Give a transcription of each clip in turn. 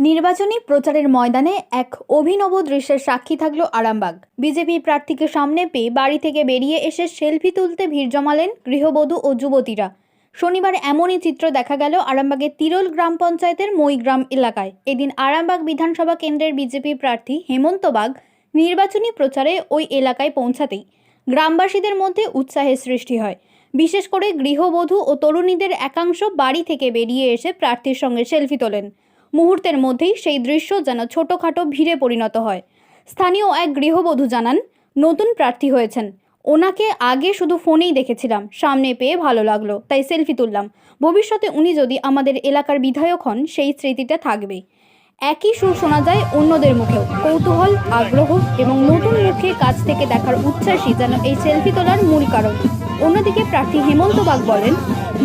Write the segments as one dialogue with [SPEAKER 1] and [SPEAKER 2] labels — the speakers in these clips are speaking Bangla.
[SPEAKER 1] নির্বাচনী প্রচারের ময়দানে এক অভিনব দৃশ্যের সাক্ষী থাকল আরামবাগ। বিজেপি প্রার্থীকে সামনে পেয়ে বাড়ি থেকে বেরিয়ে এসে সেলফি তুলতে ভিড় জমালেন গৃহবধূ ও যুবতীরা। শনিবার এমনই চিত্র দেখা গেল আরামবাগের তিরোল গ্রাম পঞ্চায়েতের মইগ্রাম এলাকায়। এদিন আরামবাগ বিধানসভা কেন্দ্রের বিজেপি প্রার্থী হেমন্ত বাগ নির্বাচনী প্রচারে ওই এলাকায় পৌঁছাতেই গ্রামবাসীদের মধ্যে উৎসাহের সৃষ্টি হয়। বিশেষ করে গৃহবধূ ও তরুণীদের একাংশ বাড়ি থেকে বেরিয়ে এসে প্রার্থীর সঙ্গে সেলফি তোলেন। মুহূর্তের মধ্যেই সেই দৃশ্য যেন ছোটখাটো ভিড়ে পরিণত হয়। স্থানীয় এক গৃহবধূ জানান, নতুন প্রার্থী হয়েছেন, ওনাকে আগে শুধু ফোনেই দেখেছিলাম, সামনে পেয়ে ভালো লাগলো, তাই সেলফি তুললাম। ভবিষ্যতে উনি যদি আমাদের এলাকার বিধায়ক হন, সেই স্মৃতিটা থাকবে। একই সুর শোনা যায় অন্যদের মুখেও। কৌতূহল, আগ্রহ এবং নতুন মুখে কাছ থেকে দেখার উচ্ছ্বাসই যেন এই সেলফি তোলার মূল কারণ। অন্যদিকে প্রার্থী হেমন্ত বাগ বলেন,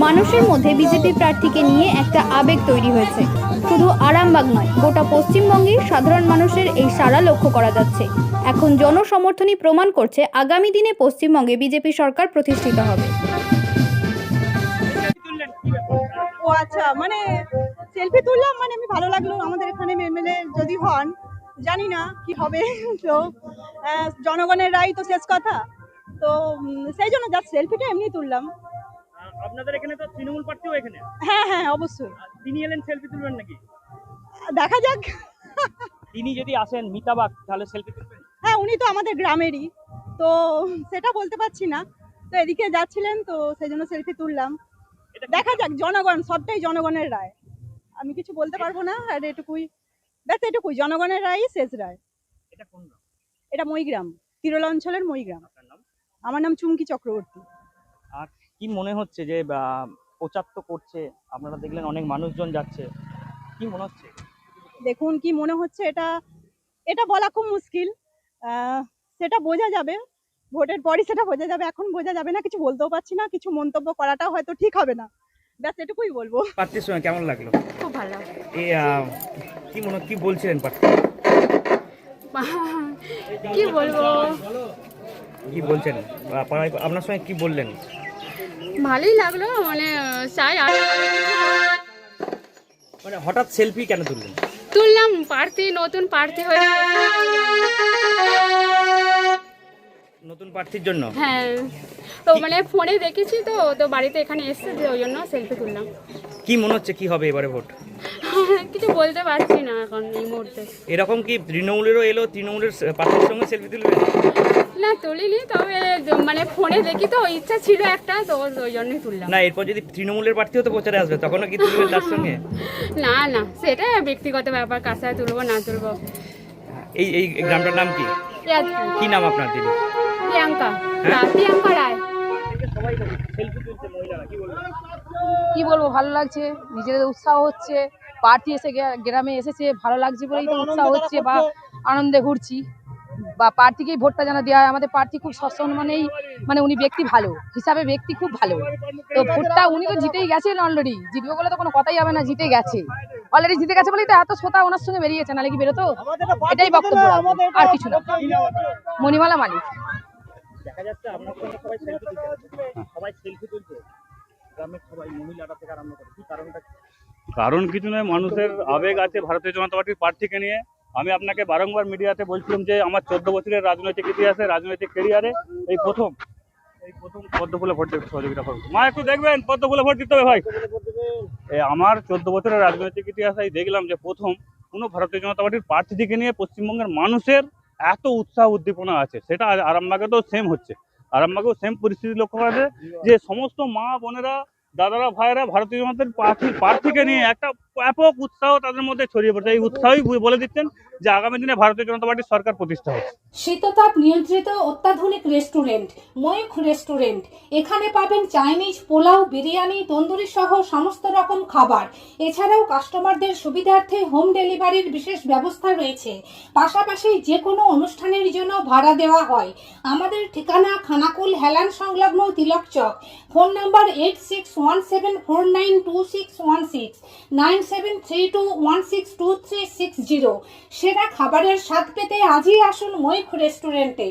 [SPEAKER 1] মানুষের মধ্যে বিজেপি প্রার্থীকে নিয়ে একটা আবেগ তৈরি হয়েছে। শুধু আরামবাগ নয়, গোটা পশ্চিমবঙ্গে সাধারণ মানুষের এই সাড়া লক্ষ্য করা যাচ্ছে। এখন জনসমর্থনই প্রমাণ করছে আগামী দিনে পশ্চিমবঙ্গে বিজেপি সরকার প্রতিষ্ঠিত হবে।
[SPEAKER 2] ও আচ্ছা, মানে সেলফি তুললাম, মানে আমি ভালো লাগলো। আমাদের এখানে এমএলএ যদি হন, জানি না কি হবে, তো জনগণের রায় তো শেষ কথা, তো সেই জন্য জাস্ট সেলফিটা এমনি তুললাম।
[SPEAKER 3] আপনাদের এখানে তো তৃণমূল প্রার্থীও এখানে?
[SPEAKER 2] হ্যাঁ হ্যাঁ, অবশ্যই।
[SPEAKER 3] তিনি এলেন, সেলফি তুলবেন নাকি?
[SPEAKER 2] দেখা যাক।
[SPEAKER 3] তিনি যদি আসেন মিতা বাগ, তাহলে সেলফি তুলবেন?
[SPEAKER 2] হ্যাঁ, উনি তো আমাদের গ্রামেরই, তো সেটা বলতে পারছি না, তো এদিকে যাচ্ছিলেন তো সেই জন্য সেলফি তুললাম। দেখা যাক, জনগণ, সবটাই জনগণের রায়, আমি কিছু বলতে পারবো না। আর এটুকুই, ব্যাস এটুকুই, জনগণের রায়ই শেষ রায়।
[SPEAKER 3] এটা কোন গ্রাম?
[SPEAKER 2] এটা মইগ্রাম, তিরোল অঞ্চলের মইগ্রাম।
[SPEAKER 3] আপনার নাম?
[SPEAKER 2] আমার নাম চুমকি চক্রবর্তী।
[SPEAKER 3] আর কি মনে হচ্ছে যে প্রচার তো করছে, আপনারা দেখলেন অনেক মানুষজন যাচ্ছে, কি মনে হচ্ছে?
[SPEAKER 2] দেখুন, কি মনে হচ্ছে এটা এটা বলা খুব মুশকিল। সেটা বোঝা যাবে ভোটের পরই, সেটা বোঝা যাবে, এখন বোঝা যাবে না। কিছু বলতেও পারছি না, কিছু মন্তব্য করাটাও হয়তো ঠিক হবে না, ব্যাস এটুকুই বলবো।
[SPEAKER 3] প্রার্থীর সঙ্গে কেমন লাগলো?
[SPEAKER 4] খুব ভালো।
[SPEAKER 3] এই কি বলছিলেন প্রার্থী?
[SPEAKER 4] কি বলবো,
[SPEAKER 3] কি বলছেন আপনার সঙ্গে কি বললেন?
[SPEAKER 4] ভালোই লাগলো, মানে চাই আর
[SPEAKER 3] মানে হঠাৎ সেলফি কেন তুললেন?
[SPEAKER 4] তুললাম, প্রার্থী, নতুন প্রার্থী হয়ে।
[SPEAKER 3] নতুন প্রার্থীর জন্য?
[SPEAKER 4] হ্যাঁ, তো মানে ফোনে দেখেছি, তো বাড়িতে এখানে এসছে, ওই জন্য সেলফি তুললাম।
[SPEAKER 3] কি মনে হচ্ছে কি হবে এবারে ভোট?
[SPEAKER 4] কিছু বলতে পারছি না এখন এই মুহূর্তে।
[SPEAKER 3] এরকম কি তৃণমূলেরও এলো, তৃণমূলের প্রার্থীর সঙ্গে সেলফি তুলবেন?
[SPEAKER 4] না, তুলিনি, তবে মানে ফোনে দেখি তো ইচ্ছা ছিল একটা, তো ওই জন্যই তুললাম।
[SPEAKER 3] না, এরপর যদি তৃণমূলের প্রার্থীও তো প্রচারে আসবে, তখনও কি তুলবেন তার সঙ্গে?
[SPEAKER 4] না না, সেটা ব্যক্তিগত ব্যাপার, কাছে তুলবো না তুলবো।
[SPEAKER 3] এই গ্রামটার নাম কি? কি নাম আপনার দিদি?
[SPEAKER 4] প্রিয়াঙ্কা, প্রিয়াঙ্কা রায়।
[SPEAKER 5] কি বলবো, ভালো লাগছে, নিজেদের উৎসাহ হচ্ছে, প্রার্থী এসে গ্রামে এসেছে, ভালো লাগছে বলেই তো উৎসাহ হচ্ছে বা আনন্দে ঘুরছি। বা প্রার্থীকেই ভোটটা যেন দেওয়া হয়। আমাদের প্রার্থী খুব সৎসম্মানেই, মানে উনি ব্যক্তি ভালো হিসাবে, ব্যক্তি খুব ভালো, তো ভোটটা উনি তো জিতেই গেছেন অলরেডি। জিতবে বলে তো কোনো কথাই হবে না, জিতে গেছে অলরেডি, জিতে গেছে বলেই তো এত শ্রোতা ওনার সঙ্গে বেরিয়েছে, নাহলে কি বেরোতো? এটাই বক্তব্য, আর কিছু না। মণিমালা মালিক।
[SPEAKER 3] দেখা যাচ্ছে আপনার সঙ্গে সবাই সেলফি তুলছে, সবাই সেলফি তুলছে, গ্রামের সবাই, মহিলারা থেকে আরম্ভ করে, কি কারণটা?
[SPEAKER 6] কারণ কিছু নয়, মানুষের আবেগ আছে ভারতীয় জনতা পার্টির প্রার্থীকে নিয়ে। আমি আপনাকে বারংবার মিডিয়াতে বলছিলাম যে আমার 14 বছরের রাজনৈতিক ইতিহাসে, রাজনৈতিক ক্যারিয়ারে এই প্রথম পদ্ম ফুলে ভোট দিতে সহযোগিতা করবো। মা একটু দেখবেন, পদ্ম ফুলে ভোট দিতে হবে ভাই। আমার 14 বছরের রাজনৈতিক ইতিহাসে দেখলাম যে প্রথম কোনো ভারতীয় জনতা পার্টির প্রার্থীকে নিয়ে পশ্চিমবঙ্গের মানুষের এত উৎসাহ উদ্দীপনা আছে। সেটা আরামবাগে তো সেম হচ্ছে, আরামবাগেও সেম পরিস্থিতি লক্ষ্য করা যায় যে সমস্ত মা বোনেরা, দাদারা, ভাইরা ভারতীয় জনতা পার্টির প্রার্থীকে নিয়ে একটা ব্যাপক উৎসাহ তাদের মধ্যে ছড়িয়ে পড়ছে। এই উৎসাহই বলে দিচ্ছেন যে আগামী দিনে ভারতীয় জনতা পার্টির সরকার প্রতিষ্ঠা হচ্ছে।
[SPEAKER 7] শীততাপ নিয়ন্ত্রিত অত্যাধুনিক রেস্টুরেন্ট ময়ূখ রেস্টুরেন্ট। এখানে পাবেন চাইনিজ, পোলাও, বিরিয়ানি, তন্দুরি সহ সমস্ত রকম খাবার। এছাড়াও কাস্টমারদের সুবিধার্থে হোম ডেলিভারির বিশেষ ব্যবস্থা রয়েছে। পাশাপাশি যে কোনো অনুষ্ঠানের জন্য ভাড়া দেওয়া হয়। আমাদের ঠিকানা খানাকুল হেলান সংলগ্ন তিলক চক। Phone number 8617492616, 9732162360। সেরা খাবারের স্বাদ পেতে আজই আসুন ময়ূখ রেস্টুরেন্টে।